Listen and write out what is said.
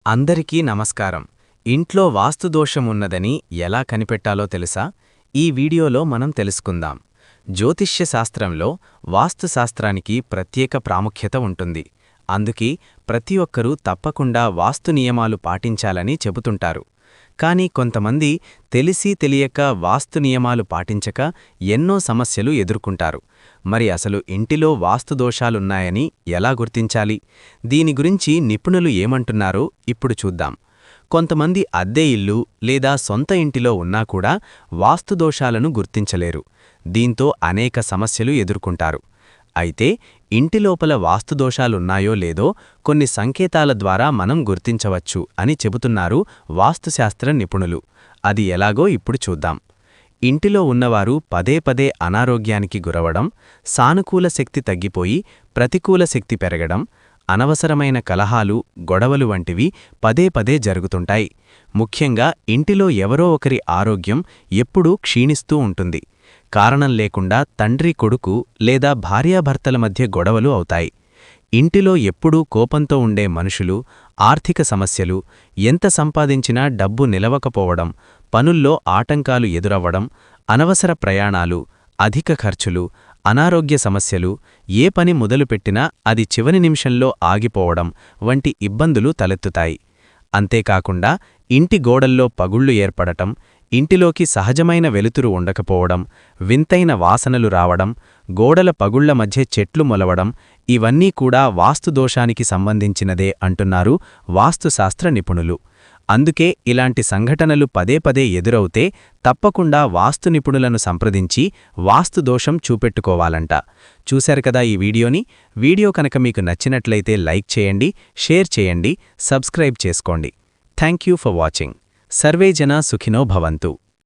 అందరికీ నమస్కారం. ఇంట్లో వాస్తుదోషమున్నదని ఎలా కనిపెట్టాలో తెలుసా? ఈ వీడియోలో మనం తెలుసుకుందాం. జ్యోతిష్య శాస్త్రంలో వాస్తుశాస్త్రానికి ప్రత్యేక ప్రాముఖ్యత ఉంటుంది. అందుకే ప్రతి ఒక్కరూ తప్పకుండా వాస్తు నియమాలు పాటించాలని చెబుతుంటారు. కానీ కొంతమంది తెలిసి తెలియక వాస్తు నియమాలు పాటించక ఎన్నో సమస్యలు ఎదుర్కొంటారు. మరి అసలు ఇంటిలో వాస్తుదోషాలున్నాయని ఎలా గుర్తించాలి? దీని గురించి నిపుణులు ఏమంటున్నారో ఇప్పుడు చూద్దాం. కొంతమంది అద్దె ఇల్లు లేదా సొంత ఇంటిలో ఉన్నా కూడా వాస్తుదోషాలను గుర్తించలేరు. దీంతో అనేక సమస్యలు ఎదుర్కొంటారు. అయితే ఇంటిలోపల వాస్తుదోషాలున్నాయో లేదో కొన్ని సంకేతాల ద్వారా మనం గుర్తించవచ్చు అని చెబుతున్నారు వాస్తుశాస్త్ర నిపుణులు. అది ఎలాగో ఇప్పుడు చూద్దాం. ఇంటిలో ఉన్నవారు పదే పదే అనారోగ్యానికి గురవడం, సానుకూల శక్తి తగ్గిపోయి ప్రతికూల శక్తి పెరగడం, అనవసరమైన కలహాలు, గొడవలు వంటివి పదే పదే జరుగుతుంటాయి. ముఖ్యంగా ఇంటిలో ఎవరో ఒకరి ఆరోగ్యం ఎప్పుడూ క్షీణిస్తూ ఉంటుంది. కారణం లేకుండా తండ్రి కొడుకు లేదా భార్యాభర్తల మధ్య గొడవలు అవుతాయి. ఇంటిలో ఎప్పుడూ కోపంతో ఉండే మనుషులు, ఆర్థిక సమస్యలు, ఎంత సంపాదించినా డబ్బు నిలవకపోవడం, పనుల్లో ఆటంకాలు ఎదురవ్వడం, అనవసర ప్రయాణాలు, అధిక ఖర్చులు, అనారోగ్య సమస్యలు, ఏ పని మొదలుపెట్టినా అది చివరి నిమిషంలో ఆగిపోవడం వంటి ఇబ్బందులు తలెత్తుతాయి. అంతేకాకుండా ఇంటి గోడల్లో పగుళ్లు ఏర్పడటం, ఇంటిలోకి సహజమైన వెలుతురు ఉండకపోవడం, వింతైన వాసనలు రావడం, గోడల పగుళ్ల మధ్య చెట్లు మొలవడం ఇవన్నీ కూడా వాస్తుదోషానికి సంబంధించినదే అంటున్నారు వాస్తుశాస్త్ర నిపుణులు. అందుకే ఇలాంటి సంఘటనలు పదే పదే ఎదురవుతే తప్పకుండా వాస్తు నిపుణులను సంప్రదించి వాస్తుదోషం చూపెట్టుకోవాలంట. చూశారు కదా ఈ వీడియోని? వీడియో కనుక మీకు నచ్చినట్లయితే లైక్ చేయండి, షేర్ చేయండి, సబ్స్క్రైబ్ చేసుకోండి. Thank you for watching. Survey జనా సుఖినో భవంతు.